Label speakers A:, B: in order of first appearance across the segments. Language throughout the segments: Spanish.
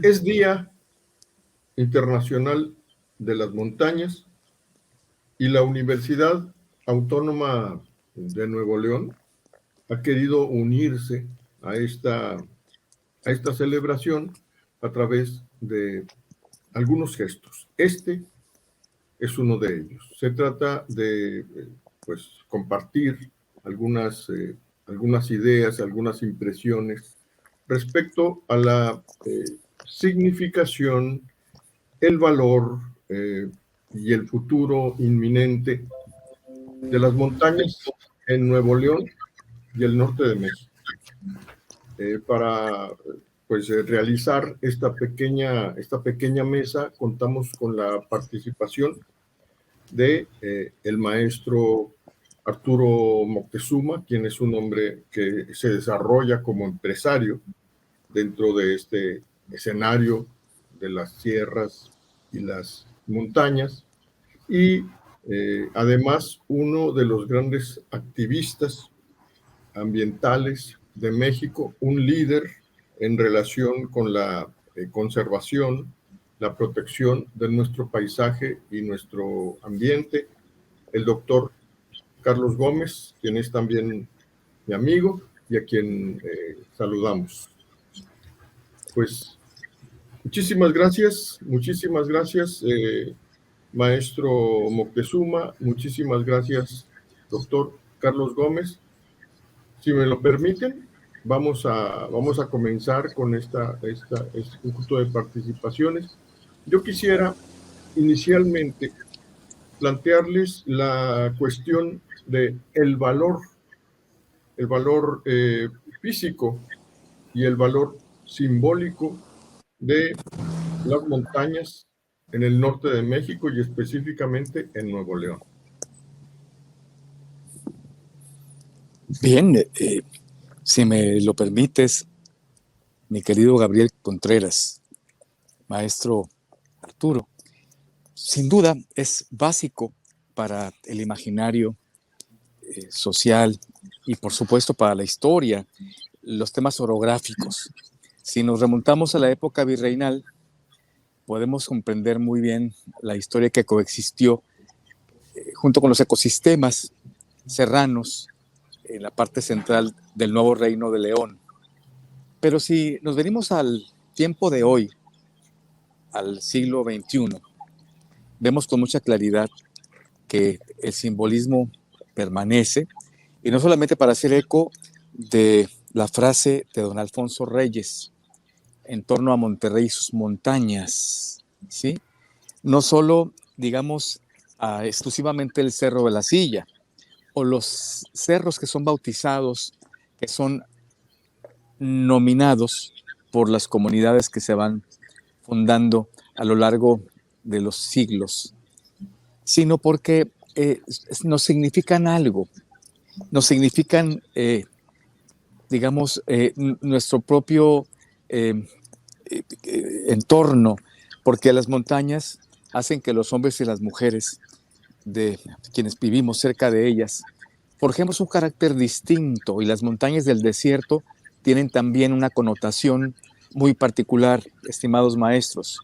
A: Es Día Internacional de las Montañas y la Universidad Autónoma de Nuevo León ha querido unirse a esta celebración a través de algunos gestos. Este es uno de ellos. Se trata de pues, compartir algunas ideas, algunas impresiones respecto a la significación, el valor y el futuro inminente de las montañas en Nuevo León y el norte de México. Para pues, realizar esta pequeña mesa, contamos con la participación de el maestro Arturo Moctezuma, quien es un hombre que se desarrolla como empresario dentro de este escenario de las sierras y las montañas, y además uno de los grandes activistas ambientales de México, un líder en relación con la conservación, la protección de nuestro paisaje y nuestro ambiente, el doctor Carlos Gómez, quien es también mi amigo y a quien saludamos. Pues muchísimas gracias, maestro Moctezuma, muchísimas gracias, doctor Carlos Gómez. Si me lo permiten, vamos a comenzar con este conjunto de participaciones. Yo quisiera inicialmente plantearles la cuestión de el valor físico y el valor simbólico de las montañas en el norte de México y específicamente en Nuevo León.
B: Bien, si me lo permites, mi querido Gabriel Contreras, maestro Arturo, sin duda es básico para el imaginario social y por supuesto para la historia, los temas orográficos. Si nos remontamos a la época virreinal, podemos comprender muy bien la historia que coexistió junto con los ecosistemas serranos en la parte central del nuevo Reino de León. Pero si nos venimos al tiempo de hoy, al siglo XXI, vemos con mucha claridad que el simbolismo permanece, y no solamente para hacer eco de la frase de don Alfonso Reyes en torno a Monterrey y sus montañas, ¿sí? No solo, digamos, exclusivamente el Cerro de la Silla, o los cerros que son bautizados, que son nominados por las comunidades que se van fundando a lo largo de los siglos, sino porque nos significan algo, nos significan, digamos, nuestro propio entorno, porque las montañas hacen que los hombres y las mujeres de quienes vivimos cerca de ellas forjemos un carácter distinto, y las montañas del desierto tienen también una connotación muy particular, estimados maestros.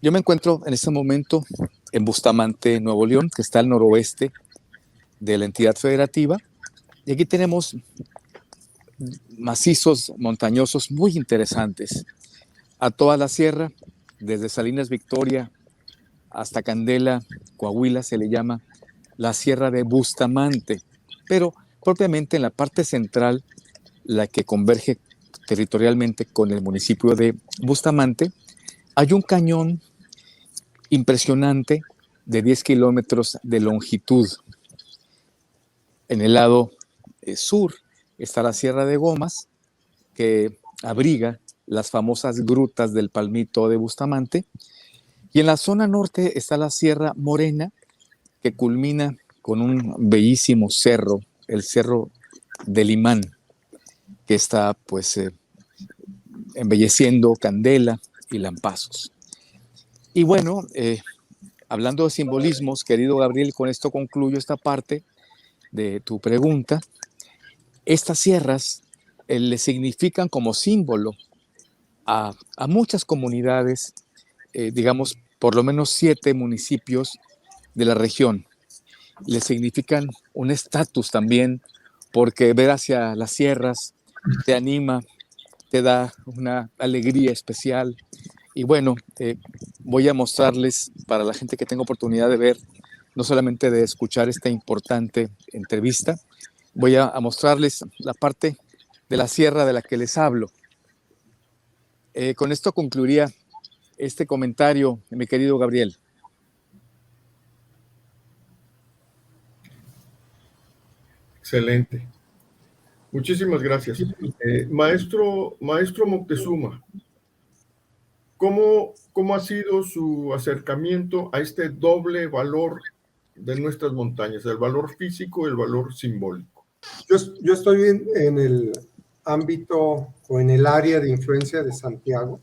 B: Yo me encuentro en este momento en Bustamante, Nuevo León, que está al noroeste de la entidad federativa, y aquí tenemos macizos montañosos muy interesantes. A toda la sierra, desde Salinas Victoria hasta Candela, Coahuila, se le llama la Sierra de Bustamante, pero propiamente en la parte central, la que converge territorialmente con el municipio de Bustamante, hay un cañón impresionante de 10 kilómetros de longitud. En el lado sur está la Sierra de Gomas, que abriga las famosas grutas del Palmito de Bustamante, y en la zona norte está la Sierra Morena, que culmina con un bellísimo cerro, el Cerro del Imán, que está pues embelleciendo Candela y Lampazos. Y bueno, hablando de simbolismos, querido Gabriel, con esto concluyo esta parte de tu pregunta. Estas sierras le significan como símbolo a muchas comunidades, digamos, por lo menos 7 municipios de la región. Le significan un estatus también, porque ver hacia las sierras te anima, te da una alegría especial. Y bueno, voy a mostrarles para la gente que tenga oportunidad de ver, no solamente de escuchar esta importante entrevista, voy a mostrarles la parte de la sierra de la que les hablo. Con esto concluiría este comentario, mi querido Gabriel.
A: Excelente. Muchísimas gracias. Maestro Moctezuma, ¿cómo ha sido su acercamiento a este doble valor de nuestras montañas, el valor físico y el valor simbólico?
C: Yo estoy en el ámbito o en el área de influencia de Santiago,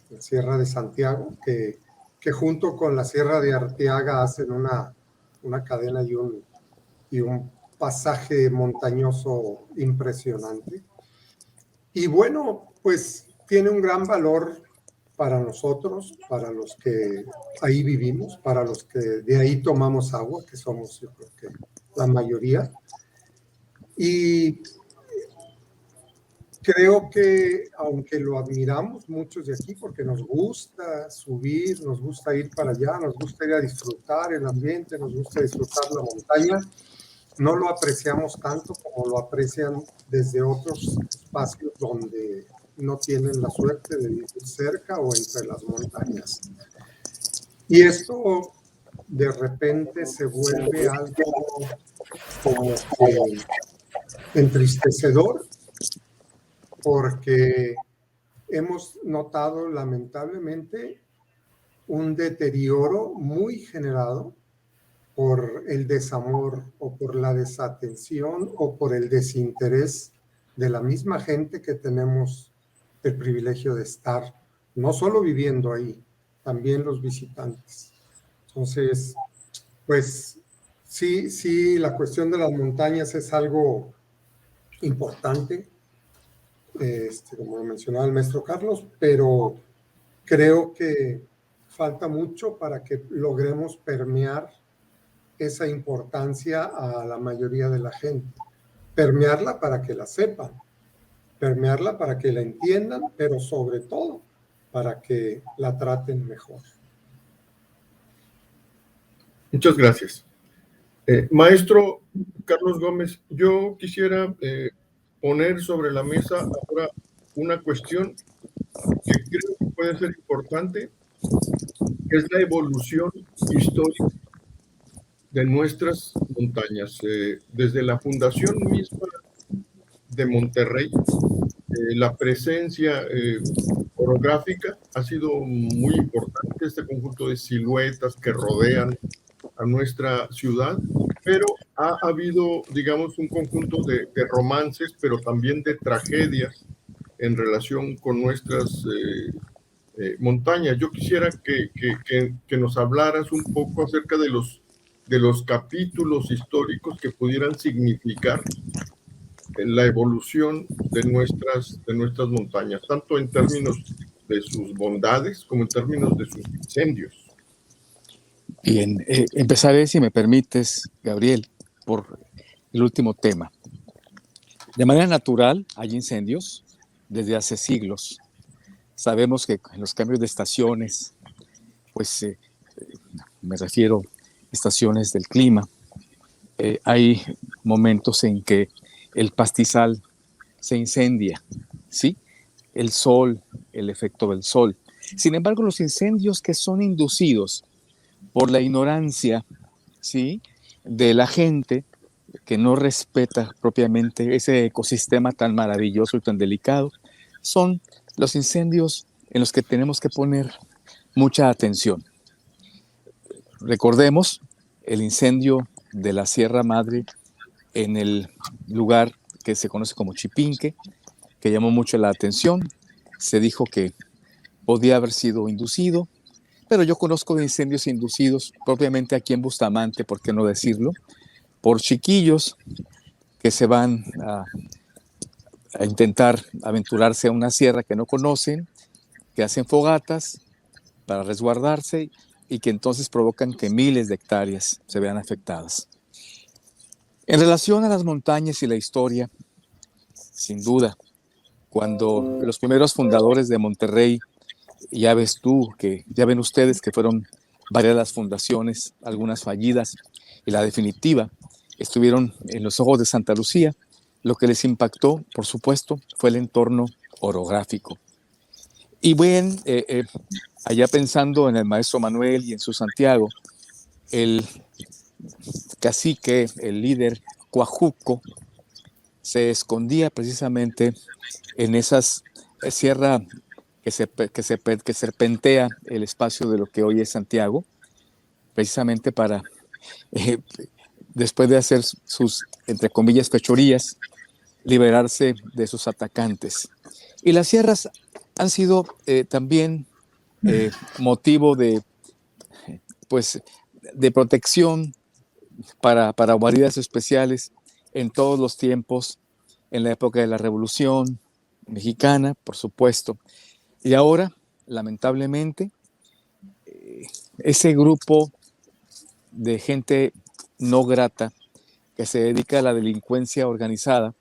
C: la Sierra de Santiago, que junto con la Sierra de Arteaga hacen una cadena y un pasaje montañoso impresionante. Y bueno, pues tiene un gran valor para nosotros, para los que ahí vivimos, para los que de ahí tomamos agua, que somos, yo creo que la mayoría. Y creo que, aunque lo admiramos muchos de aquí, porque nos gusta subir, nos gusta ir para allá, nos gusta ir a disfrutar el ambiente, nos gusta disfrutar la montaña, no lo apreciamos tanto como lo aprecian desde otros espacios donde no tienen la suerte de vivir cerca o entre las montañas. Y esto de repente se vuelve algo como que entristecedor, porque hemos notado lamentablemente un deterioro muy generado por el desamor o por la desatención o por el desinterés de la misma gente que tenemos el privilegio de estar, no solo viviendo ahí, también los visitantes. Entonces, pues sí, la cuestión de las montañas es algo importante, como lo mencionaba el maestro Carlos, pero creo que falta mucho para que logremos permear esa importancia a la mayoría de la gente. Permearla para que la sepan, permearla para que la entiendan, pero sobre todo para que la traten mejor.
A: Muchas gracias. Maestro Carlos Gómez, yo quisiera poner sobre la mesa ahora una cuestión que creo que puede ser importante, que es la evolución histórica de nuestras montañas. Desde la fundación misma de Monterrey, la presencia orográfica ha sido muy importante, este conjunto de siluetas que rodean a nuestra ciudad, pero ha habido, digamos, un conjunto de romances, pero también de tragedias en relación con nuestras montañas. Yo quisiera que nos hablaras un poco acerca de los capítulos históricos que pudieran significar la evolución de nuestras montañas, tanto en términos de sus bondades como en términos de sus incendios.
B: Bien, empezaré, si me permites, Gabriel, por el último tema. De manera natural hay incendios desde hace siglos. Sabemos que en los cambios de estaciones, pues me refiero a estaciones del clima, hay momentos en que el pastizal se incendia, ¿sí? El sol, el efecto del sol. Sin embargo, los incendios que son inducidos por la ignorancia, ¿sí?, de la gente que no respeta propiamente ese ecosistema tan maravilloso y tan delicado, son los incendios en los que tenemos que poner mucha atención. Recordemos el incendio de la Sierra Madre en el lugar que se conoce como Chipinque, que llamó mucho la atención. Se dijo que podía haber sido inducido, pero yo conozco de incendios inducidos propiamente aquí en Bustamante, por qué no decirlo, por chiquillos que se van a intentar aventurarse a una sierra que no conocen que hacen fogatas para resguardarse y que entonces provocan que miles de hectáreas se vean afectadas. En relación a las montañas y la historia, sin duda, cuando los primeros fundadores de Monterrey, ya ven ustedes que fueron varias las fundaciones, algunas fallidas, y la definitiva, estuvieron en los ojos de Santa Lucía, lo que les impactó, por supuesto, fue el entorno orográfico. Y ven, allá pensando en el maestro Manuel y en su Santiago, el cacique, el líder Coajuco, se escondía precisamente en esas sierra que serpentea el espacio de lo que hoy es Santiago, precisamente para, eh, después de hacer sus, entre comillas, fechorías, liberarse de sus atacantes. Y las sierras han sido también motivo pues, de protección para guaridas especiales en todos los tiempos, en la época de la Revolución Mexicana, por supuesto. Y ahora, lamentablemente, ese grupo de gente no grata que se dedica a la delincuencia organizada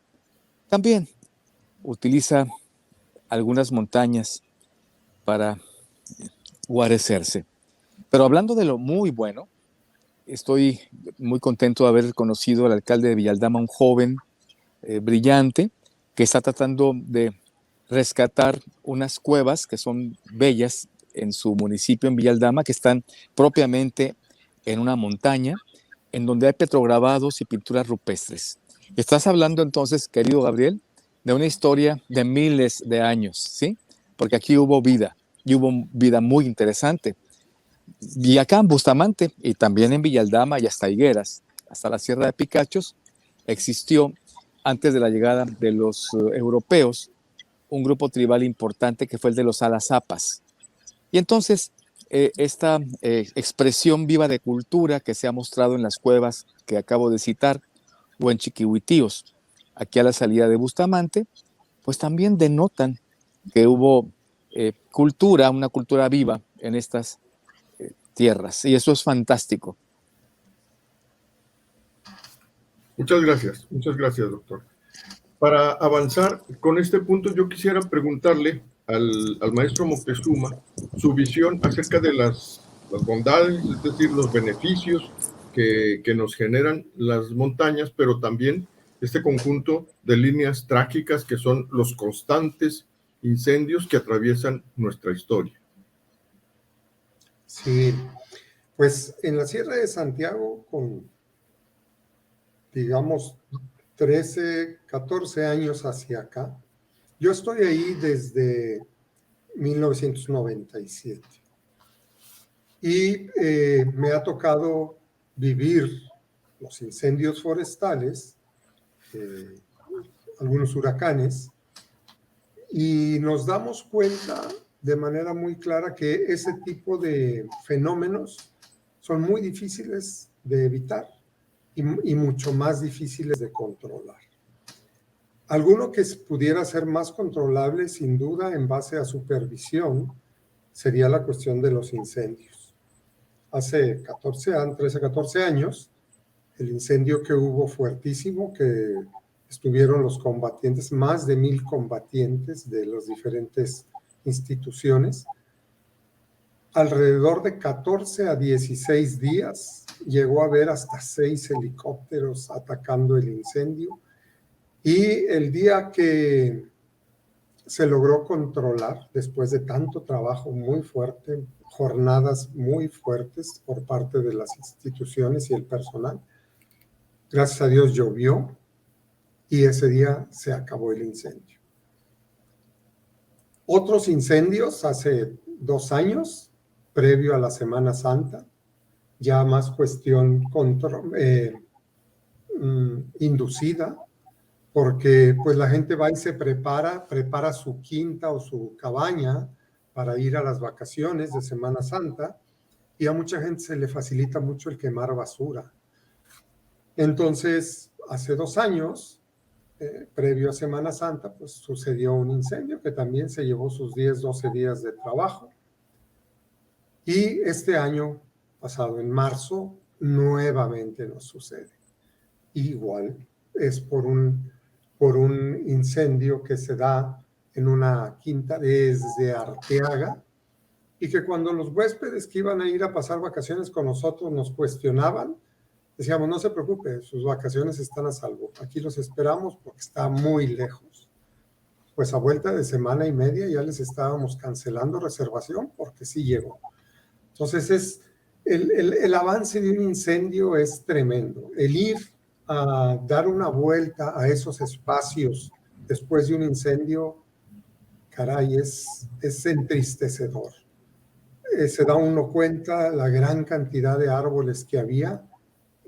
B: también utiliza algunas montañas para guarecerse. Pero hablando de lo muy bueno, estoy muy contento de haber conocido al alcalde de Villaldama, un joven brillante que está tratando de rescatar unas cuevas que son bellas en su municipio, en Villaldama, que están propiamente en una montaña, en donde hay petrograbados y pinturas rupestres. Estás hablando entonces, querido Gabriel, de una historia de miles de años, ¿sí? Porque aquí hubo vida, y hubo vida muy interesante. Y acá en Bustamante, y también en Villaldama y hasta Higueras, hasta la Sierra de Picachos, existió, antes de la llegada de los europeos, un grupo tribal importante que fue el de los Alazapas. Y entonces, esta expresión viva de cultura que se ha mostrado en las cuevas que acabo de citar, o en Chiquihuitíos, aquí a la salida de Bustamante, pues también denotan que hubo cultura, una cultura viva en estas tierras. Y eso es fantástico.
A: Muchas gracias, doctor. Para avanzar con este punto, yo quisiera preguntarle al maestro Moctezuma su visión acerca de las bondades, es decir, los beneficios que nos generan las montañas, pero también este conjunto de líneas trágicas que son los constantes incendios que atraviesan nuestra historia.
C: Sí, pues en la Sierra de Santiago, con, digamos, 13, 14 años hacia acá, yo estoy ahí desde 1997 y me ha tocado vivir los incendios forestales, algunos huracanes, y nos damos cuenta de manera muy clara que ese tipo de fenómenos son muy difíciles de evitar y mucho más difíciles de controlar. Alguno que pudiera ser más controlable, sin duda, en base a supervisión, sería la cuestión de los incendios. Hace 13, 14 años, el incendio que hubo fuertísimo, que estuvieron los combatientes, más de 1,000 combatientes de las diferentes instituciones, alrededor de 14 a 16 días, llegó a haber hasta 6 helicópteros atacando el incendio, y el día que se logró controlar, después de tanto trabajo muy fuerte, jornadas muy fuertes por parte de las instituciones y el personal, gracias a Dios llovió y ese día se acabó el incendio. Otros incendios hace 2 años, previo a la Semana Santa, ya más cuestión inducida, porque pues la gente va y se prepara su quinta o su cabaña para ir a las vacaciones de Semana Santa, y a mucha gente se le facilita mucho el quemar basura. Entonces, hace 2 años, previo a Semana Santa, pues sucedió un incendio que también se llevó sus 10, 12 días de trabajo. Y este año pasado, en marzo, nuevamente nos sucede. Igual es por un incendio que se da en una quinta desde Arteaga, y que cuando los huéspedes que iban a ir a pasar vacaciones con nosotros nos cuestionaban, decíamos, no se preocupe, sus vacaciones están a salvo, aquí los esperamos porque está muy lejos. Pues a vuelta de semana y media ya les estábamos cancelando reservación porque sí llegó. Entonces el avance de un incendio es tremendo. El ir a dar una vuelta a esos espacios después de un incendio, caray, es entristecedor. Se da uno cuenta la gran cantidad de árboles que había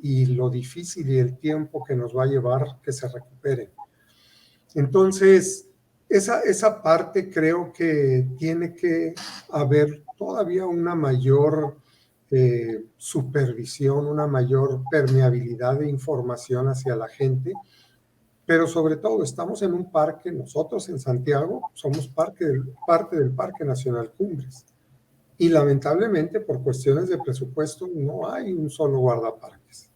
C: y lo difícil y el tiempo que nos va a llevar que se recuperen. Entonces, esa parte creo que tiene que haber todavía una mayor supervisión, una mayor permeabilidad de información hacia la gente, pero sobre todo estamos en un parque, nosotros en Santiago somos parte del Parque Nacional Cumbres, y lamentablemente por cuestiones de presupuesto no hay un solo guardaparques.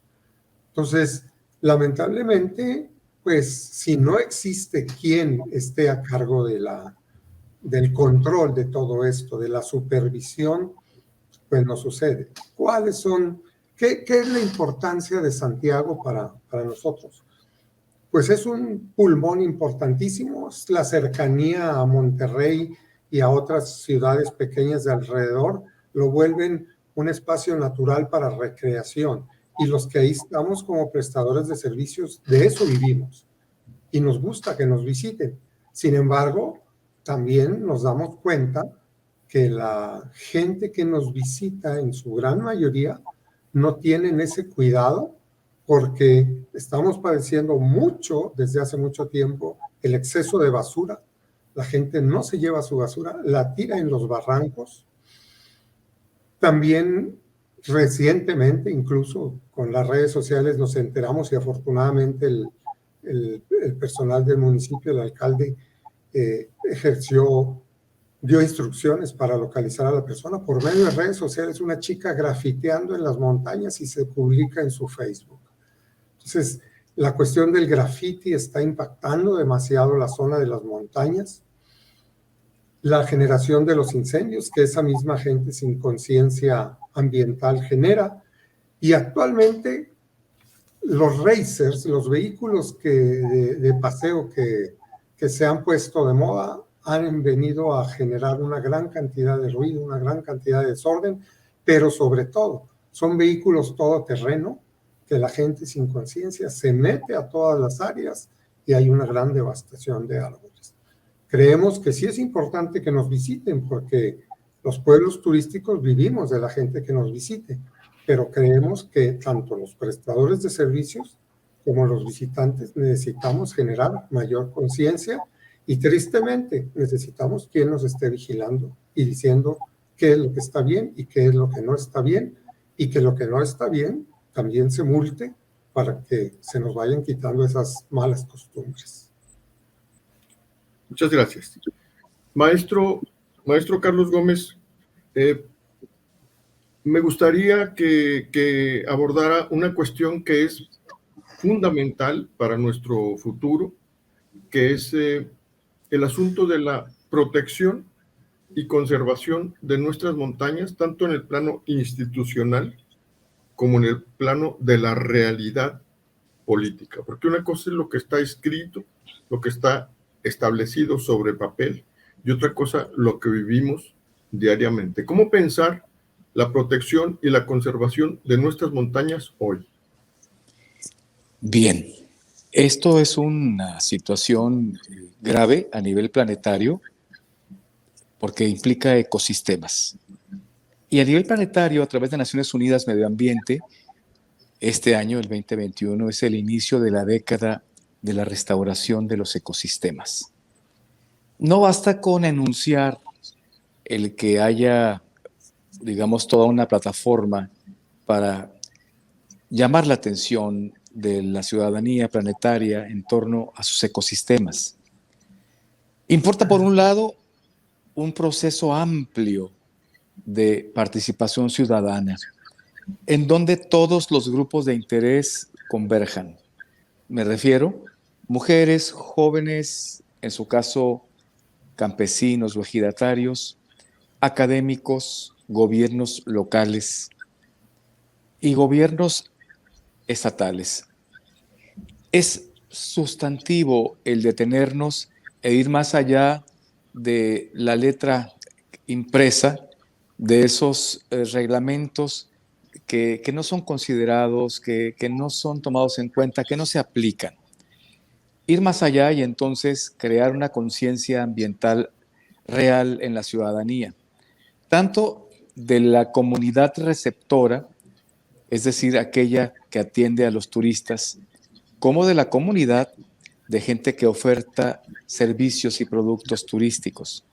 C: Entonces, lamentablemente, pues si no existe quien esté a cargo del control de todo esto, de la supervisión, pues no sucede. ¿Qué es la importancia de Santiago para nosotros? Pues es un pulmón importantísimo, es la cercanía a Monterrey y a otras ciudades pequeñas de alrededor, lo vuelven un espacio natural para recreación. Y los que ahí estamos como prestadores de servicios, de eso vivimos. Y nos gusta que nos visiten. Sin embargo, también nos damos cuenta que la gente que nos visita, en su gran mayoría, no tienen ese cuidado, porque estamos padeciendo mucho, desde hace mucho tiempo, el exceso de basura. La gente no se lleva su basura, la tira en los barrancos. También recientemente, incluso con las redes sociales, nos enteramos, y afortunadamente el personal del municipio, el alcalde, dio instrucciones para localizar a la persona por medio de redes sociales, una chica grafiteando en las montañas y se publica en su Facebook. Entonces, la cuestión del graffiti está impactando demasiado la zona de las montañas. La generación de los incendios que esa misma gente sin conciencia ambiental genera. Y actualmente los racers, los vehículos de paseo que se han puesto de moda, han venido a generar una gran cantidad de ruido, una gran cantidad de desorden, pero sobre todo son vehículos todoterreno que la gente sin conciencia se mete a todas las áreas y hay una gran devastación de árboles. Creemos que sí es importante que nos visiten porque los pueblos turísticos vivimos de la gente que nos visite, pero creemos que tanto los prestadores de servicios como los visitantes necesitamos generar mayor conciencia y tristemente necesitamos quien nos esté vigilando y diciendo qué es lo que está bien y qué es lo que no está bien, y que lo que no está bien también se multe para que se nos vayan quitando esas malas costumbres.
A: Muchas gracias. Maestro Carlos Gómez, me gustaría que abordara una cuestión que es fundamental para nuestro futuro, que es el asunto de la protección y conservación de nuestras montañas, tanto en el plano institucional como en el plano de la realidad política. Porque una cosa es lo que está escrito, lo que está establecido sobre papel, y otra cosa lo que vivimos diariamente. ¿Cómo pensar la protección y la conservación de nuestras montañas hoy?
B: Bien, esto es una situación grave a nivel planetario porque implica ecosistemas. Y a nivel planetario, a través de Naciones Unidas Medio Ambiente, este año, el 2021, es el inicio de la década de la restauración de los ecosistemas. No basta con enunciar el que haya, digamos, toda una plataforma para llamar la atención de la ciudadanía planetaria en torno a sus ecosistemas. Importa, por un lado, un proceso amplio de participación ciudadana, en donde todos los grupos de interés converjan. Me refiero mujeres, jóvenes, en su caso campesinos o ejidatarios, académicos, gobiernos locales y gobiernos estatales. Es sustantivo el detenernos e ir más allá de la letra impresa de esos reglamentos que no son considerados, que no son tomados en cuenta, que no se aplican. Ir más allá y entonces crear una conciencia ambiental real en la ciudadanía, tanto de la comunidad receptora, es decir, aquella que atiende a los turistas, como de la comunidad de gente que oferta servicios y productos turísticos.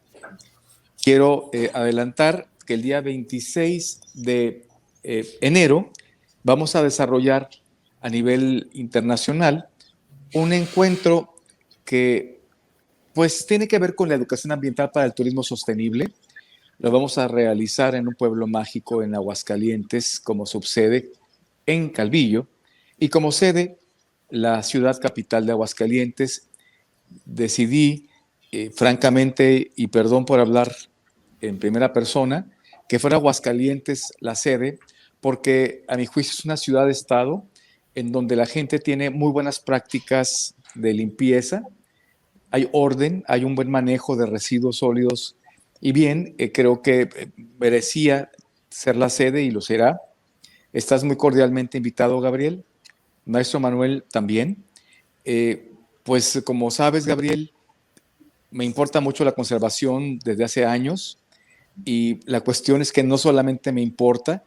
B: Quiero adelantar que el día 26 de enero vamos a desarrollar a nivel internacional un encuentro que pues tiene que ver con la educación ambiental para el turismo sostenible. Lo vamos a realizar en un pueblo mágico en Aguascalientes, como subsede en Calvillo, y como sede la ciudad capital de Aguascalientes. Decidí, francamente, y perdón por hablar en primera persona, que fuera Aguascalientes la sede, porque a mi juicio es una ciudad-estado en donde la gente tiene muy buenas prácticas de limpieza, hay orden, hay un buen manejo de residuos sólidos y bien, creo que merecía ser la sede y lo será. Estás muy cordialmente invitado, Gabriel. Maestro Manuel también. Pues como sabes, Gabriel, me importa mucho la conservación desde hace años y la cuestión es que no solamente me importa,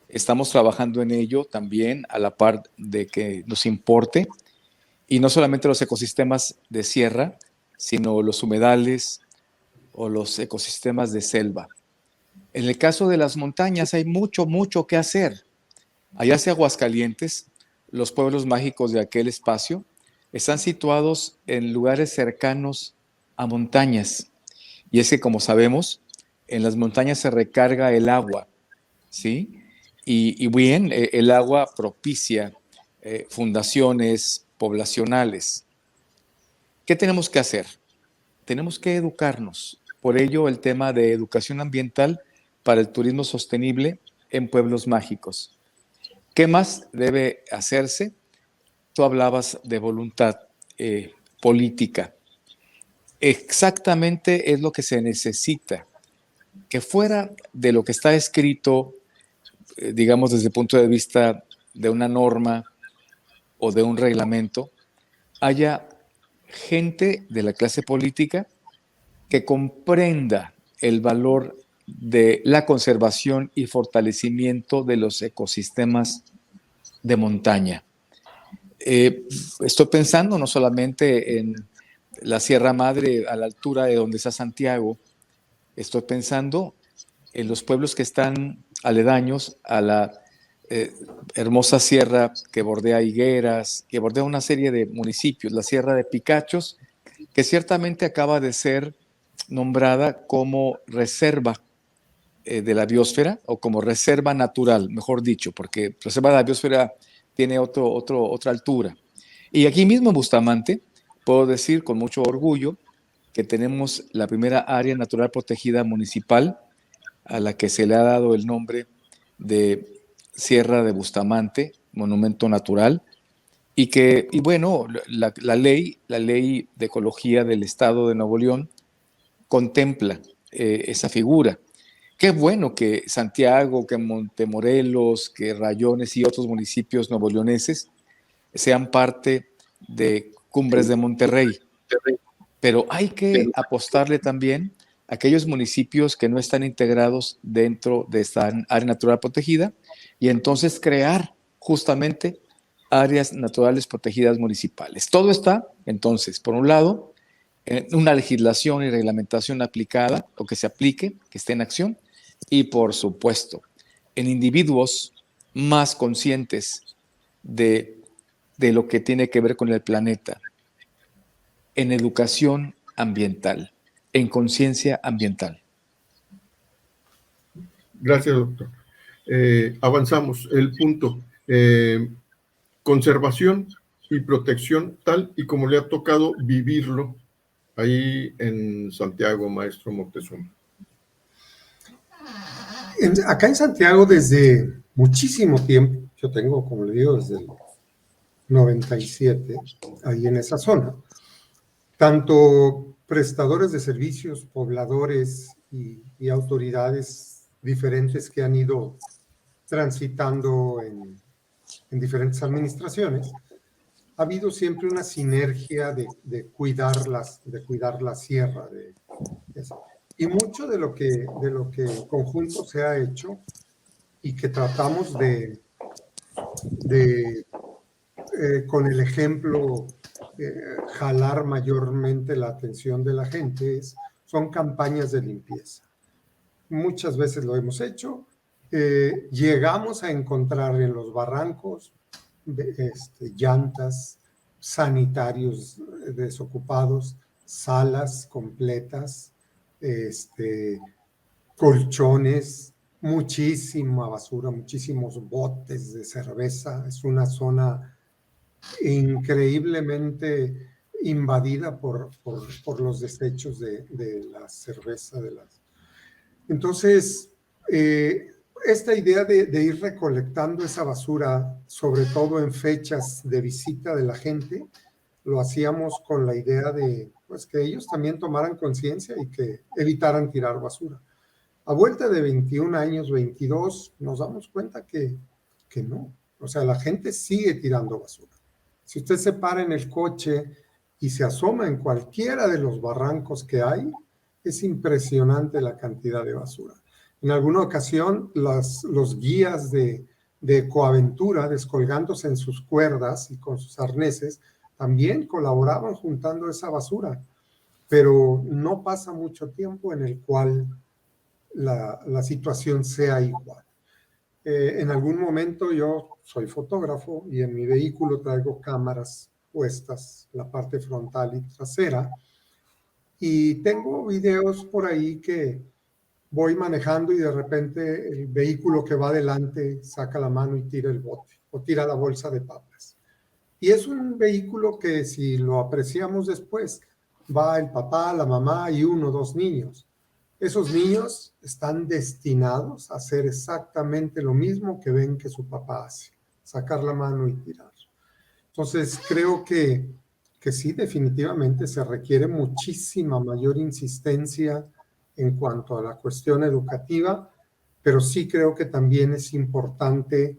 B: estamos trabajando en ello también a la par de que nos importe, y no solamente los ecosistemas de sierra, sino los humedales o los ecosistemas de selva. En el caso de las montañas hay mucho, mucho que hacer. Allá hacia Aguascalientes, los pueblos mágicos de aquel espacio están situados en lugares cercanos a montañas. Y es que, como sabemos, en las montañas se recarga el agua, ¿sí? Y bien, el agua propicia fundaciones poblacionales. ¿Qué tenemos que hacer? Tenemos que educarnos. Por ello, el tema de educación ambiental para el turismo sostenible en pueblos mágicos. ¿Qué más debe hacerse? Tú hablabas de voluntad política. Exactamente es lo que se necesita, que fuera de lo que está escrito, digamos desde el punto de vista de una norma o de un reglamento, haya gente de la clase política que comprenda el valor de la conservación y fortalecimiento de los ecosistemas de montaña. Estoy pensando no solamente en la Sierra Madre a la altura de donde está Santiago, estoy pensando en los pueblos que están aledaños a la hermosa sierra que bordea Higueras, que bordea una serie de municipios, la Sierra de Picachos, que ciertamente acaba de ser nombrada como reserva de la biosfera, o como reserva natural, mejor dicho, porque reserva de la biosfera tiene otra altura. Y aquí mismo en Bustamante, puedo decir con mucho orgullo que tenemos la primera área natural protegida municipal, a la que se le ha dado el nombre de Sierra de Bustamante, monumento natural, y bueno, la ley de ecología del Estado de Nuevo León contempla esa figura. Qué bueno que Santiago, que Montemorelos, que Rayones y otros municipios novoleoneses sean parte de Cumbres de Monterrey. Pero hay que apostarle también a aquellos municipios que no están integrados dentro de esta área natural protegida y entonces crear justamente áreas naturales protegidas municipales. Todo está, entonces, por un lado, en una legislación y reglamentación aplicada o que se aplique, que esté en acción, y por supuesto, en individuos más conscientes de de lo que tiene que ver con el planeta en educación ambiental, en conciencia ambiental?
A: Gracias, doctor. Avanzamos. El punto, conservación y protección, tal y como le ha tocado vivirlo ahí en Santiago, maestro Moctezuma.
C: Acá en Santiago desde muchísimo tiempo, yo tengo, como le digo, desde el 97, ahí en esa zona, tanto prestadores de servicios, pobladores y autoridades diferentes que han ido transitando en diferentes administraciones, ha habido siempre una sinergia de cuidar la sierra. Y mucho de lo que en conjunto se ha hecho y que tratamos con el ejemplo, jalar mayormente la atención de la gente, son campañas de limpieza. Muchas veces lo hemos hecho. Llegamos a encontrar en los barrancos llantas, sanitarios desocupados, salas completas, colchones, muchísima basura, muchísimos botes de cerveza. Es una zona increíblemente invadida por los desechos de la cerveza. Entonces, esta idea de ir recolectando esa basura, sobre todo en fechas de visita de la gente, lo hacíamos con la idea de pues, que ellos también tomaran conciencia y que evitaran tirar basura. A vuelta de 21 años, 22, nos damos cuenta que no. O sea, la gente sigue tirando basura. Si usted se para en el coche y se asoma en cualquiera de los barrancos que hay, es impresionante la cantidad de basura. En alguna ocasión, los guías de Ecoaventura, descolgándose en sus cuerdas y con sus arneses, también colaboraban juntando esa basura. Pero no pasa mucho tiempo en el cual la situación sea igual. En algún momento yo soy fotógrafo y en mi vehículo traigo cámaras puestas, la parte frontal y trasera, y tengo videos por ahí que voy manejando y de repente el vehículo que va adelante saca la mano y tira el bote o tira la bolsa de papas. Y es un vehículo que, si lo apreciamos después, va el papá, la mamá y 1 o 2 niños. Esos niños están destinados a hacer exactamente lo mismo que ven que su papá hace, sacar la mano y tirar. Entonces, creo que sí, definitivamente se requiere muchísima mayor insistencia en cuanto a la cuestión educativa, pero sí creo que también es importante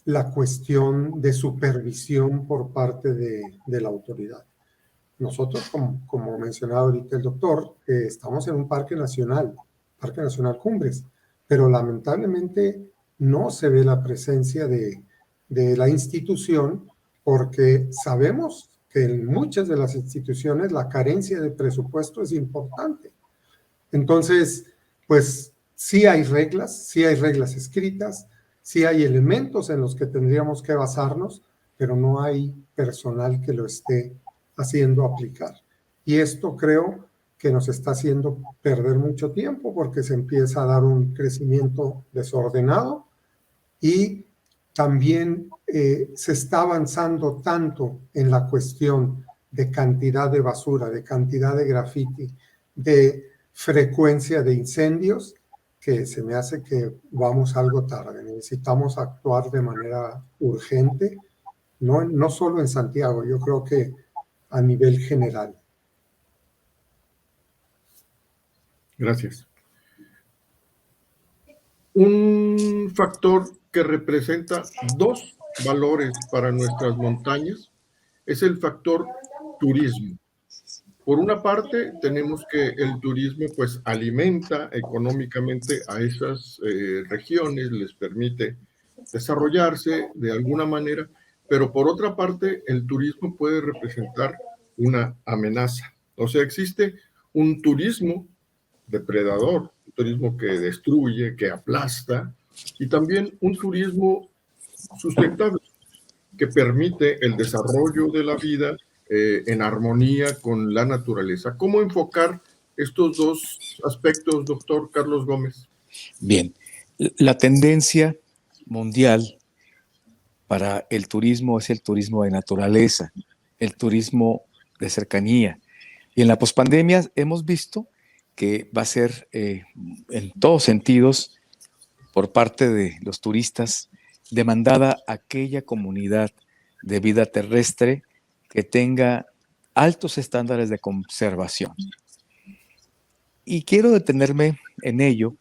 C: la cuestión de supervisión por parte de la autoridad. Nosotros, como mencionaba ahorita el doctor, estamos en un Parque Nacional Cumbres, pero lamentablemente no se ve la presencia de la institución, porque sabemos que en muchas de las instituciones la carencia de presupuesto es importante. Entonces, pues sí hay reglas escritas, sí hay elementos en los que tendríamos que basarnos, pero no hay personal que lo esté haciendo aplicar. Y esto creo que nos está haciendo perder mucho tiempo, porque se empieza a dar un crecimiento desordenado y también se está avanzando tanto en la cuestión de cantidad de basura, de cantidad de grafiti, de frecuencia de incendios, que se me hace que vamos algo tarde. Necesitamos actuar de manera urgente, no solo en Santiago, yo creo que a nivel general.
A: Gracias. Un factor que representa 2 valores para nuestras montañas es el factor turismo. Por una parte, tenemos que el turismo pues alimenta económicamente a esas regiones, les permite desarrollarse de alguna manera, pero por otra parte, el turismo puede representar una amenaza. O sea, existe un turismo depredador, un turismo que destruye, que aplasta, y también un turismo sustentable, que permite el desarrollo de la vida en armonía con la naturaleza. ¿Cómo enfocar estos dos aspectos, doctor Carlos Gómez?
B: Bien, la tendencia mundial para el turismo es el turismo de naturaleza, el turismo de cercanía. Y en la pospandemia hemos visto que va a ser en todos sentidos por parte de los turistas demandada aquella comunidad de vida terrestre que tenga altos estándares de conservación. Y quiero detenerme en ello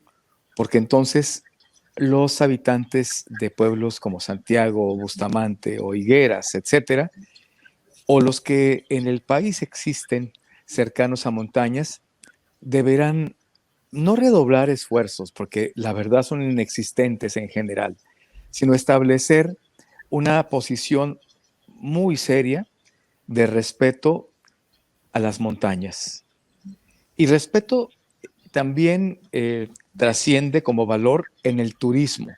B: porque entonces los habitantes de pueblos como Santiago, Bustamante o Higueras, etcétera, o los que en el país existen cercanos a montañas, deberán no redoblar esfuerzos, porque la verdad son inexistentes en general, sino establecer una posición muy seria de respeto a las montañas. Y respeto también trasciende como valor en el turismo.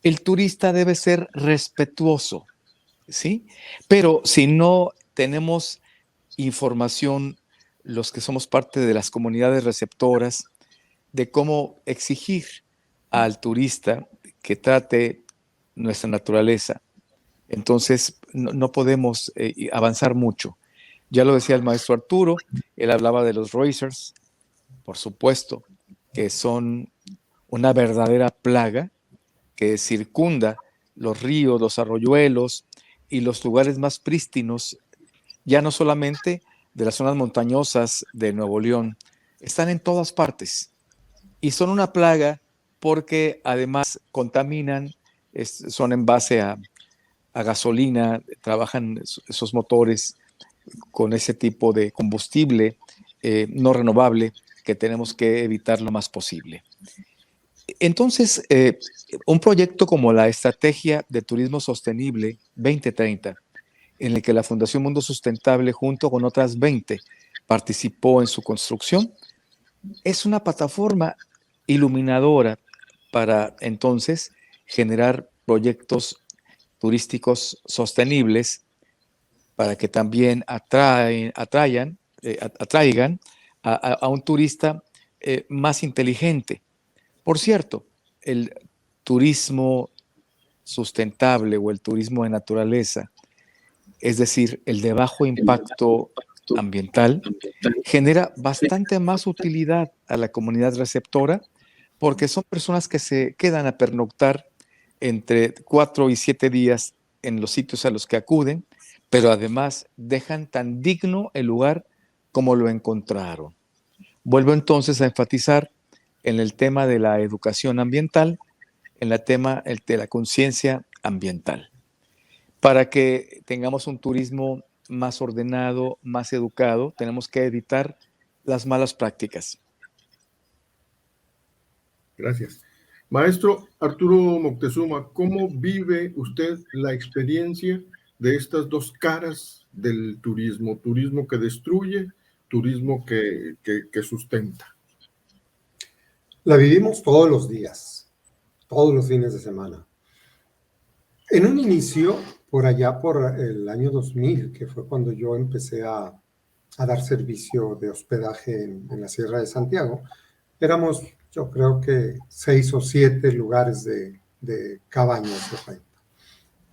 B: El turista debe ser respetuoso, ¿sí? Pero si no tenemos información, los que somos parte de las comunidades receptoras, de cómo exigir al turista que trate nuestra naturaleza, entonces no podemos avanzar mucho. Ya lo decía el maestro Arturo, él hablaba de los racers, por supuesto, que son una verdadera plaga que circunda los ríos, los arroyuelos y los lugares más prístinos, ya no solamente de las zonas montañosas de Nuevo León, están en todas partes y son una plaga porque además contaminan, son en base a gasolina, trabajan esos motores con ese tipo de combustible no renovable que tenemos que evitar lo más posible. Entonces, un proyecto como la Estrategia de Turismo Sostenible 2030, en el que la Fundación Mundo Sustentable, junto con otras 20, participó en su construcción, es una plataforma iluminadora para entonces generar proyectos turísticos sostenibles para que también atraigan a un turista más inteligente. Por cierto, el turismo sustentable o el turismo de naturaleza, es decir, el de bajo impacto ambiental, genera bastante más utilidad a la comunidad receptora porque son personas que se quedan a pernoctar entre 4 y 7 días en los sitios a los que acuden, pero además dejan tan digno el lugar como lo encontraron. Vuelvo entonces a enfatizar en el tema de la educación ambiental, en el tema de la conciencia ambiental, para que tengamos un turismo más ordenado, más educado, tenemos que evitar las malas prácticas.
A: Gracias. Maestro Arturo Moctezuma, ¿cómo vive usted la experiencia de estas dos caras del turismo? Turismo que destruye, turismo que sustenta.
C: La vivimos todos los días, todos los fines de semana. En un inicio, por allá por el año 2000, que fue cuando yo empecé a dar servicio de hospedaje en la Sierra de Santiago, éramos, yo creo que 6 o 7 lugares de cabañas de renta.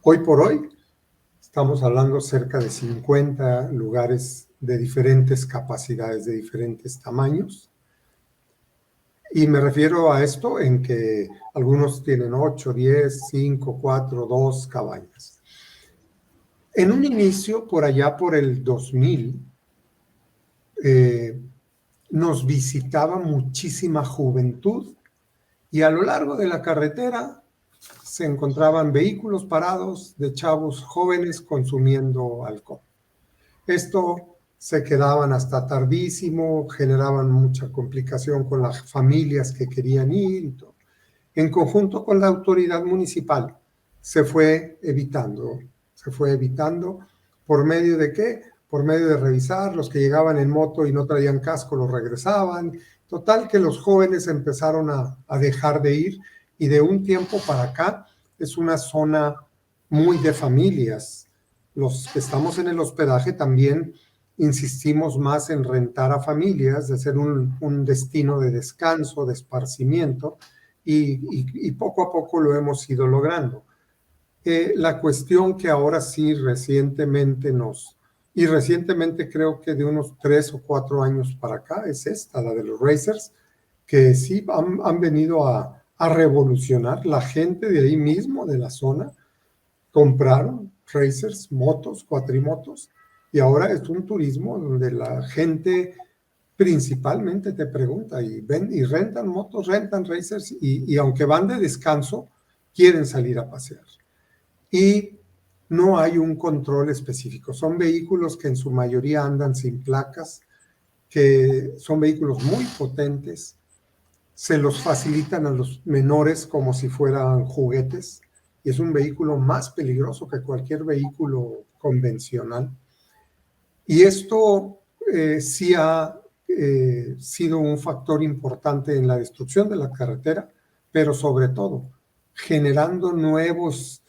C: Hoy por hoy, estamos hablando cerca de 50 lugares de diferentes capacidades, de diferentes tamaños. Y me refiero a esto en que algunos tienen 8, 10, 5, 4, 2 cabañas. En un inicio, por allá por el 2000, nos visitaba muchísima juventud y a lo largo de la carretera se encontraban vehículos parados de chavos jóvenes consumiendo alcohol. Esto se quedaban hasta tardísimo, generaban mucha complicación con las familias que querían ir y todo. En conjunto con la autoridad municipal se fue evitando. ¿Por medio de qué? Por medio de revisar, los que llegaban en moto y no traían casco los regresaban. Total que los jóvenes empezaron a dejar de ir y de un tiempo para acá es una zona muy de familias. Los que estamos en el hospedaje también insistimos más en rentar a familias, de ser un destino de descanso, de esparcimiento, y poco a poco lo hemos ido logrando. La cuestión que ahora sí recientemente creo que de unos 3 o 4 años para acá, es esta, la de los racers, que sí han venido a revolucionar. La gente de ahí mismo, de la zona, compraron racers, motos, cuatrimotos, y ahora es un turismo donde la gente principalmente te pregunta y ven y rentan motos, rentan racers, y aunque van de descanso, quieren salir a pasear. Y no hay un control específico. Son vehículos que en su mayoría andan sin placas, que son vehículos muy potentes, se los facilitan a los menores como si fueran juguetes, y es un vehículo más peligroso que cualquier vehículo convencional. Y esto sí ha sido un factor importante en la destrucción de la carretera, pero sobre todo generando nuevos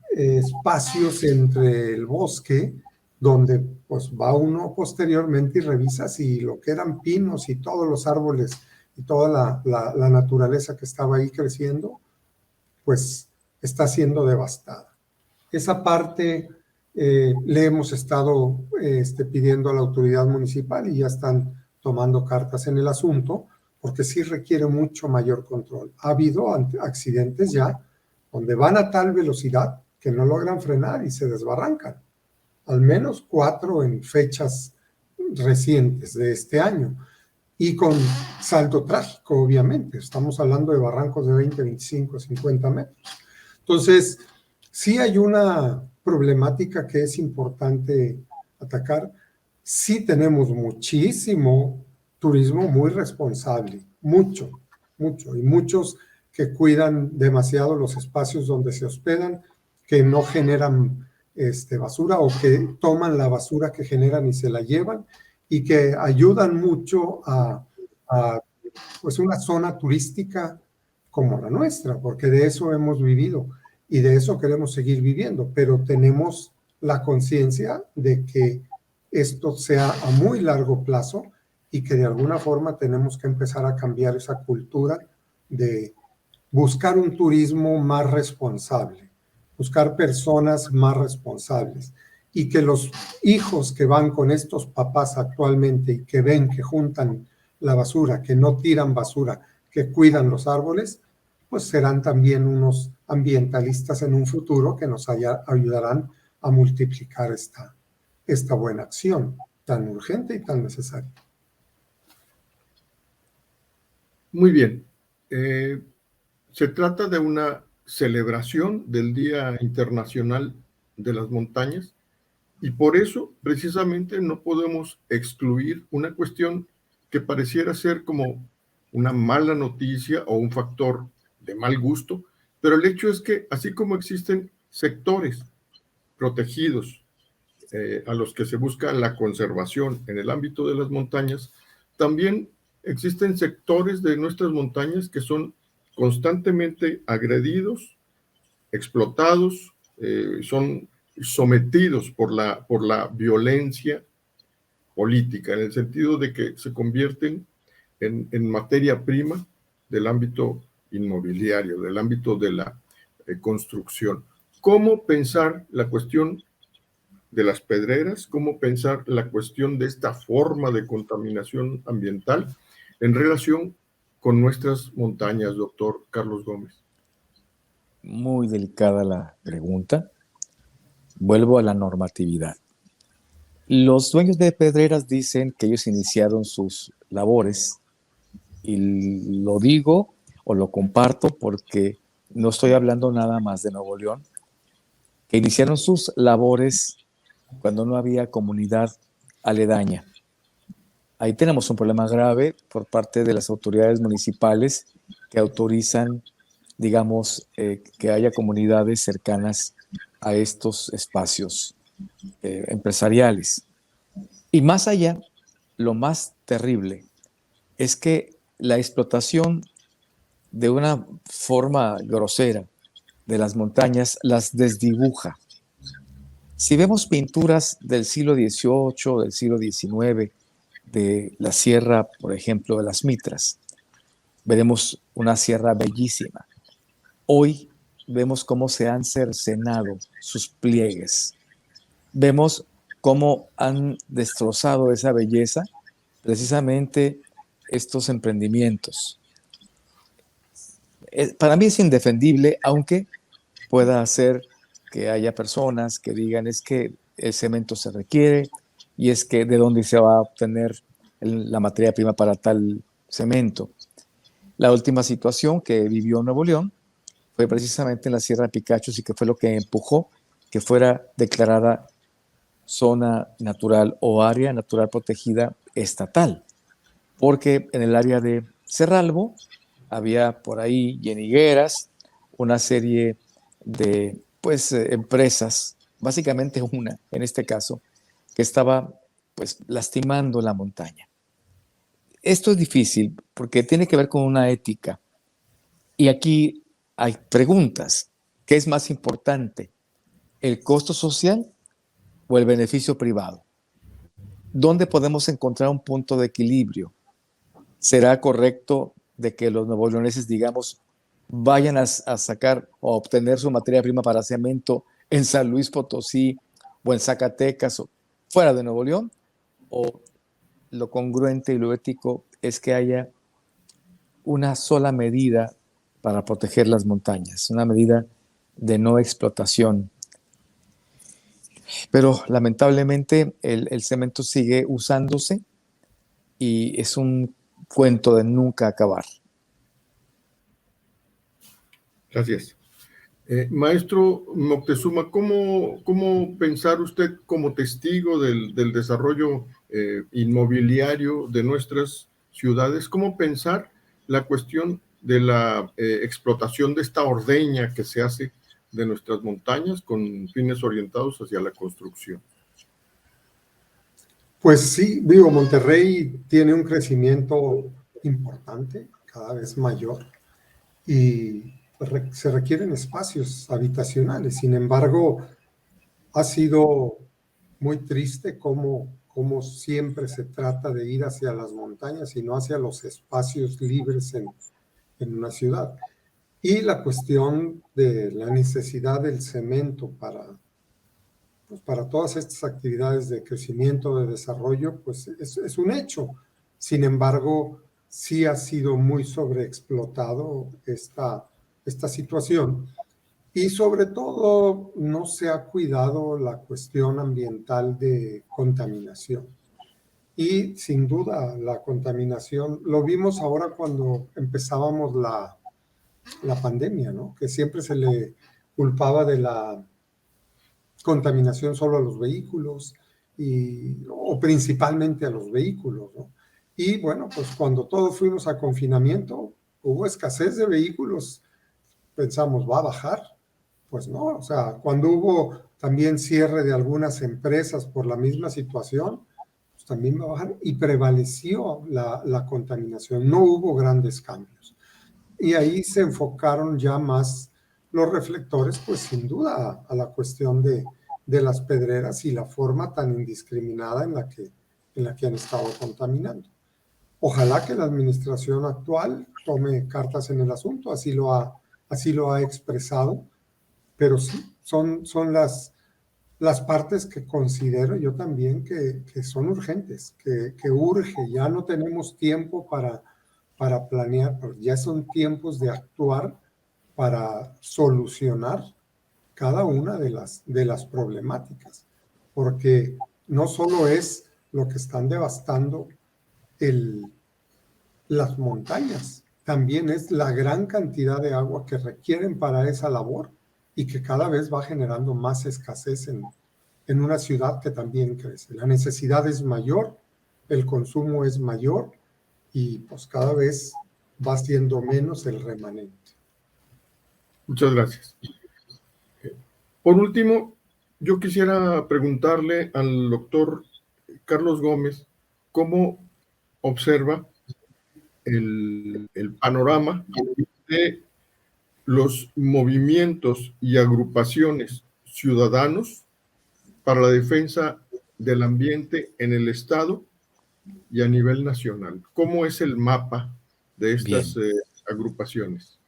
C: espacios entre el bosque, donde pues va uno posteriormente y revisa si lo que eran pinos y todos los árboles y toda la naturaleza que estaba ahí creciendo, pues está siendo devastada. Esa parte le hemos estado pidiendo a la autoridad municipal y ya están tomando cartas en el asunto, porque sí requiere mucho mayor control. Ha habido accidentes ya donde van a tal velocidad que no logran frenar y se desbarrancan. Al menos 4 en fechas recientes de este año. Y con saldo trágico, obviamente. Estamos hablando de barrancos de 20, 25, 50 metros. Entonces, sí hay una problemática que es importante atacar. Sí tenemos muchísimo turismo muy responsable, mucho, y muchos que cuidan demasiado los espacios donde se hospedan, que no generan basura o que toman la basura que generan y se la llevan, y que ayudan mucho a pues una zona turística como la nuestra, porque de eso hemos vivido y de eso queremos seguir viviendo, pero tenemos la conciencia de que esto sea a muy largo plazo y que de alguna forma tenemos que empezar a cambiar esa cultura de buscar un turismo más responsable, buscar personas más responsables, y que los hijos que van con estos papás actualmente y que ven que juntan la basura, que no tiran basura, que cuidan los árboles, pues serán también unos ambientalistas en un futuro que nos ayudarán a multiplicar esta buena acción tan urgente y tan necesaria.
A: Muy bien. Se trata de una celebración del Día Internacional de las Montañas, y por eso precisamente no podemos excluir una cuestión que pareciera ser como una mala noticia o un factor de mal gusto, pero el hecho es que así como existen sectores protegidos a los que se busca la conservación en el ámbito de las montañas, también existen sectores de nuestras montañas que son constantemente agredidos, explotados, son sometidos por la violencia política, en el sentido de que se convierten en materia prima del ámbito inmobiliario, del ámbito de la construcción. ¿Cómo pensar la cuestión de las pedreras? ¿Cómo pensar la cuestión de esta forma de contaminación ambiental en relación con nuestras montañas, doctor Carlos Gómez?
B: Muy delicada la pregunta. Vuelvo a la normatividad. Los dueños de pedreras dicen que ellos iniciaron sus labores, y lo digo o lo comparto porque no estoy hablando nada más de Nuevo León, que iniciaron sus labores cuando no había comunidad aledaña. Ahí tenemos un problema grave por parte de las autoridades municipales que autorizan, digamos, que haya comunidades cercanas a estos espacios empresariales. Y más allá, lo más terrible es que la explotación de una forma grosera de las montañas las desdibuja. Si vemos pinturas del siglo XVIII, del siglo XIX, de la sierra, por ejemplo, de las Mitras, veremos una sierra bellísima. Hoy vemos cómo se han cercenado sus pliegues. Vemos cómo han destrozado esa belleza precisamente estos emprendimientos. Para mí es indefendible, aunque pueda hacer que haya personas que digan es que el cemento se requiere y es que de dónde se va a obtener la materia prima para tal cemento. La última situación que vivió Nuevo León fue precisamente en la Sierra de Picachos y que fue lo que empujó que fuera declarada zona natural o área natural protegida estatal, porque en el área de Cerralbo había por ahí y en Higueras una serie de empresas, básicamente una en este caso, que estaba pues lastimando la montaña. Esto es difícil porque tiene que ver con una ética y aquí hay preguntas. ¿Qué es más importante? ¿El costo social o el beneficio privado? ¿Dónde podemos encontrar un punto de equilibrio? ¿Será correcto de que los nuevoleoneses, digamos, vayan a sacar o a obtener su materia prima para cemento en San Luis Potosí o en Zacatecas o fuera de Nuevo León? ¿O lo congruente y lo ético es que haya una sola medida para proteger las montañas, una medida de no explotación? Pero lamentablemente el cemento sigue usándose y es un cuento de nunca acabar.
A: Gracias. Maestro Moctezuma, ¿cómo pensar usted como testigo del desarrollo inmobiliario de nuestras ciudades? ¿Cómo pensar la cuestión de la explotación de esta ordeña que se hace de nuestras montañas con fines orientados hacia la construcción?
C: Pues sí, digo, Monterrey tiene un crecimiento importante, cada vez mayor, y se requieren espacios habitacionales. Sin embargo, ha sido muy triste cómo siempre se trata de ir hacia las montañas y no hacia los espacios libres en una ciudad. Y la cuestión de la necesidad del cemento para todas estas actividades de crecimiento, de desarrollo, pues es un hecho. Sin embargo, sí ha sido muy sobreexplotado esta situación y sobre todo no se ha cuidado la cuestión ambiental de contaminación. Y sin duda la contaminación, lo vimos ahora cuando empezábamos la pandemia, ¿no? Que siempre se le culpaba de la contaminación solo a los vehículos o principalmente a los vehículos, ¿no? Y bueno, pues cuando todos fuimos a confinamiento, hubo escasez de vehículos, pensamos, ¿va a bajar? Pues no, o sea, cuando hubo también cierre de algunas empresas por la misma situación, pues también va a bajar y prevaleció la contaminación, no hubo grandes cambios. Y ahí se enfocaron ya más los reflectores, pues sin duda, a la cuestión de las pedreras y la forma tan indiscriminada en la que han estado contaminando. Ojalá que la administración actual tome cartas en el asunto, así lo ha expresado, pero sí, son las partes que considero yo también que son urgentes, que urge, ya no tenemos tiempo para planear, ya son tiempos de actuar para solucionar cada una de las problemáticas, porque no solo es lo que están devastando las montañas, también es la gran cantidad de agua que requieren para esa labor y que cada vez va generando más escasez en una ciudad que también crece. La necesidad es mayor, el consumo es mayor y pues cada vez va siendo menos el remanente.
A: Muchas gracias. Por último, yo quisiera preguntarle al doctor Carlos Gómez cómo observa el panorama de los movimientos y agrupaciones ciudadanos para la defensa del ambiente en el Estado y a nivel nacional? ¿Cómo es el mapa de estas
B: Bien,
A: agrupaciones?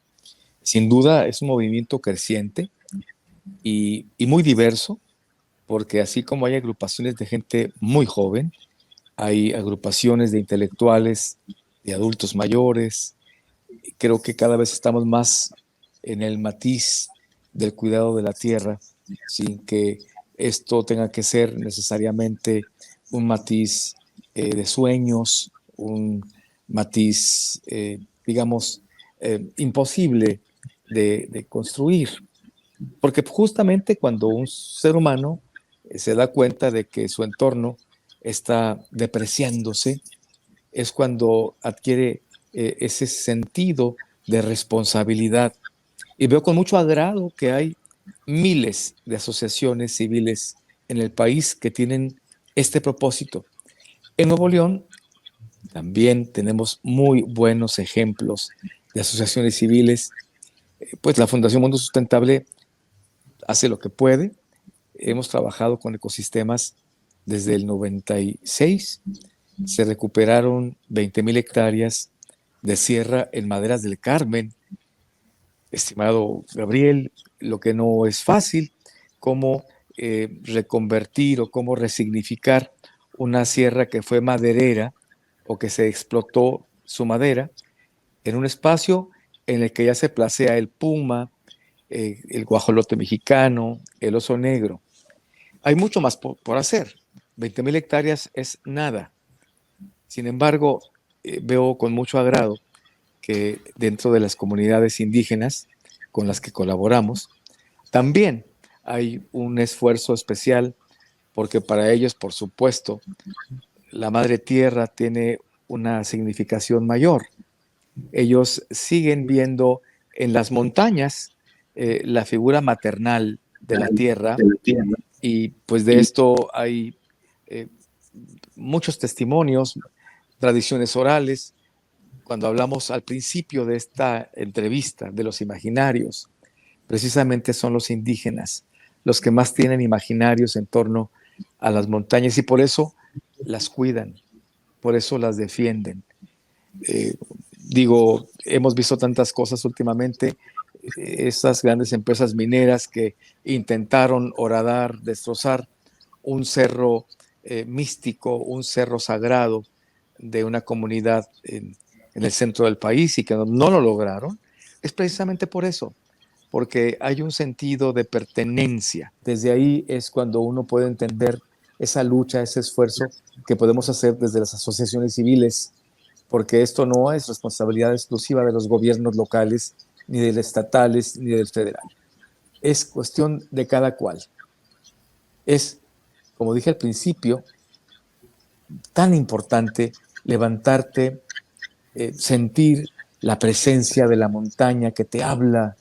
B: sin duda es un movimiento creciente y muy diverso, porque así como hay agrupaciones de gente muy joven, hay agrupaciones de intelectuales, de adultos mayores. Creo que cada vez estamos más en el matiz del cuidado de la tierra, sin que esto tenga que ser necesariamente un matiz de sueños, un matiz, digamos, imposible de construir. Porque justamente cuando un ser humano se da cuenta de que su entorno está depreciándose, es cuando adquiere ese sentido de responsabilidad. Y veo con mucho agrado que hay miles de asociaciones civiles en el país que tienen este propósito. En Nuevo León también tenemos muy buenos ejemplos de asociaciones civiles. Pues la Fundación Mundo Sustentable hace lo que puede. Hemos trabajado con ecosistemas desde el 96. Se recuperaron 20,000 hectáreas de sierra en Maderas del Carmen. Estimado Gabriel, lo que no es fácil, cómo reconvertir o cómo resignificar una sierra que fue maderera o que se explotó su madera en un espacio en el que ya se placea el puma, el guajolote mexicano, el oso negro. Hay mucho más por hacer. 20,000 hectáreas es nada. Sin embargo, veo con mucho agrado que dentro de las comunidades indígenas con las que colaboramos, también hay un esfuerzo especial porque para ellos, por supuesto, la madre tierra tiene una significación mayor. Ellos siguen viendo en las montañas la figura maternal de la tierra y pues de esto hay eh, muchos testimonios, tradiciones orales. Cuando hablamos al principio de esta entrevista de los imaginarios, precisamente son los indígenas los que más tienen imaginarios en torno a las montañas y por eso las cuidan, por eso las defienden. Eh, Digo, hemos visto tantas cosas últimamente, estas grandes empresas mineras que intentaron horadar, destrozar un cerro místico, un cerro sagrado de una comunidad en el centro del país y que no lo lograron, es precisamente por eso, porque hay un sentido de pertenencia. Desde ahí es cuando uno puede entender esa lucha, ese esfuerzo que podemos hacer desde las asociaciones civiles, porque esto no es responsabilidad exclusiva de los gobiernos locales, ni de los estatales, ni del federal. Es cuestión de cada cual. Es, como dije al principio, tan importante levantarte, sentir la presencia de la montaña que te habla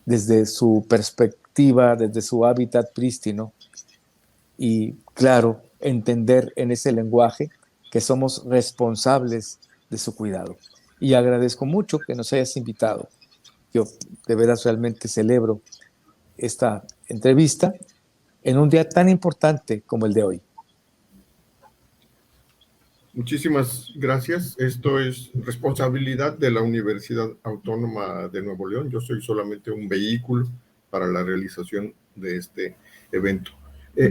B: desde su perspectiva, desde su hábitat prístino y, claro, entender en ese lenguaje que somos responsables de su cuidado. Y agradezco mucho que nos hayas invitado. Yo de veras realmente celebro esta entrevista en un día tan importante como el de hoy.
A: Muchísimas gracias. Esto es responsabilidad de la Universidad Autónoma de Nuevo León. Yo soy solamente un vehículo para la realización de este evento.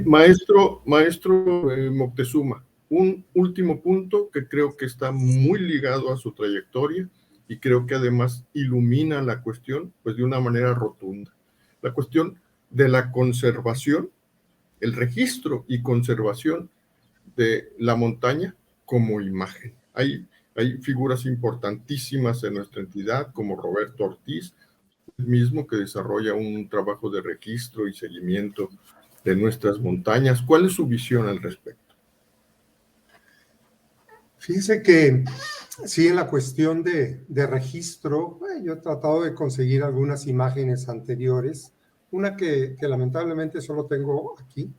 A: Maestro Moctezuma, un último punto que creo que está muy ligado a su trayectoria y creo que además ilumina la cuestión pues de una manera rotunda. La cuestión de la conservación, el registro y conservación de la montaña como imagen. Hay figuras importantísimas en nuestra entidad, como Roberto Ortiz, mismo que desarrolla un trabajo de registro y seguimiento de nuestras montañas. ¿Cuál es su visión al respecto?
C: Fíjese que sí, en la cuestión de registro, yo he tratado de conseguir algunas imágenes anteriores. Una que lamentablemente solo tengo aquí,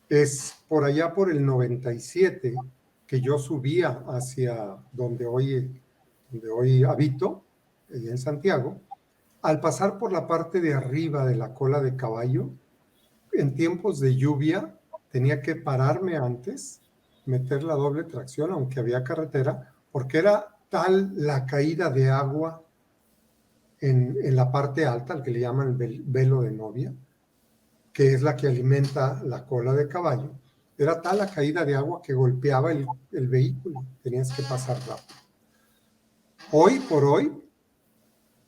C: es por allá por el 97, que yo subía hacia donde hoy habito, en Santiago, al pasar por la parte de arriba de la cola de caballo, en tiempos de lluvia, tenía que pararme antes, meter la doble tracción, aunque había carretera, porque era tal la caída de agua en la parte alta, al que le llaman velo de novia, que es la que alimenta la cola de caballo. Era tal la caída de agua que golpeaba el vehículo, tenías que pasar rápido. Hoy por hoy,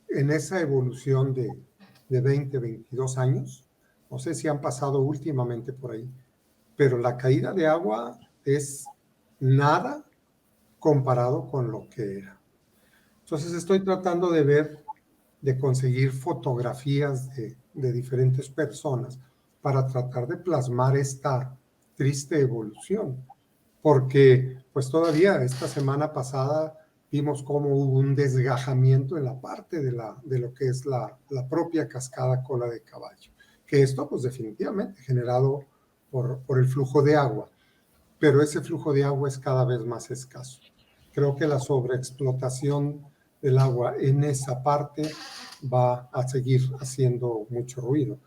C: en esa evolución de 20, 22 años, no sé si han pasado últimamente por ahí, pero la caída de agua es nada comparado con lo que era. Entonces estoy tratando de ver, de conseguir fotografías de diferentes personas para tratar de plasmar esta triste evolución, porque pues todavía esta semana pasada vimos cómo hubo un desgajamiento en la parte de lo que es la propia cascada Cola de Caballo, que esto pues definitivamente generado por el flujo de agua, pero ese flujo de agua es cada vez más escaso. Creo que la sobreexplotación del agua en esa parte va a seguir haciendo mucho ruido.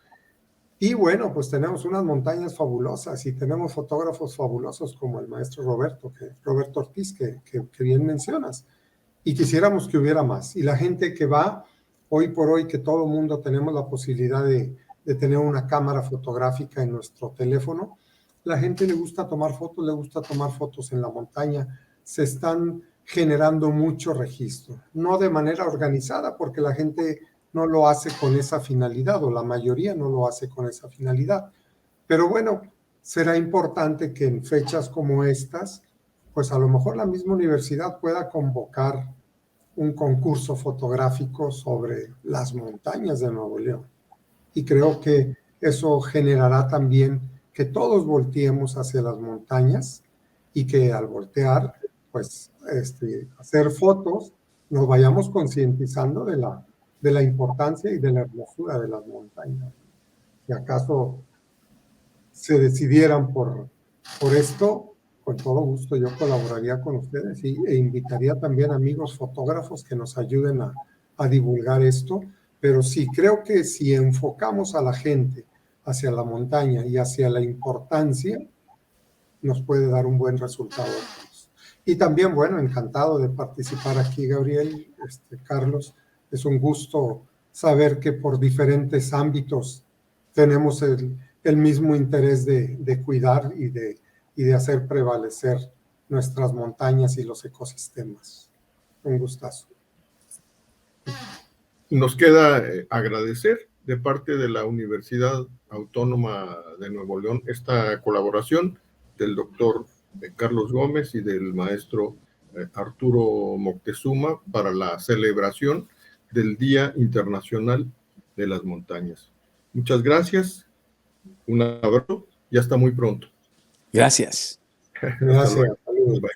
C: Y bueno, pues tenemos unas montañas fabulosas y tenemos fotógrafos fabulosos como el maestro Roberto Ortiz, que bien mencionas. Y quisiéramos que hubiera más. Y la gente que va, hoy por hoy, que todo el mundo tenemos la posibilidad de tener una cámara fotográfica en nuestro teléfono, la gente le gusta tomar fotos en la montaña. Se están generando mucho registro, no de manera organizada, porque la gente no lo hace con esa finalidad, o la mayoría no lo hace con esa finalidad. Pero bueno, será importante que en fechas como estas, pues a lo mejor la misma universidad pueda convocar un concurso fotográfico sobre las montañas de Nuevo León. Y creo que eso generará también que todos volteemos hacia las montañas y que al voltear, pues hacer fotos, nos vayamos concientizando de la importancia y de la hermosura de las montañas. Si acaso se decidieran por esto, con todo gusto yo colaboraría con ustedes e invitaría también amigos fotógrafos que nos ayuden a divulgar esto, pero sí creo que si enfocamos a la gente hacia la montaña y hacia la importancia, nos puede dar un buen resultado. Y también, bueno, encantado de participar aquí, Gabriel, Carlos, es un gusto saber que por diferentes ámbitos tenemos el mismo interés de cuidar y de hacer prevalecer nuestras montañas y los ecosistemas. Un gustazo.
A: Nos queda agradecer de parte de la Universidad Autónoma de Nuevo León esta colaboración del doctor Carlos Gómez y del maestro Arturo Moctezuma para la celebración del Día Internacional de las Montañas. Muchas gracias, un abrazo y hasta muy pronto.
B: Gracias.
C: Gracias.
A: Hasta luego.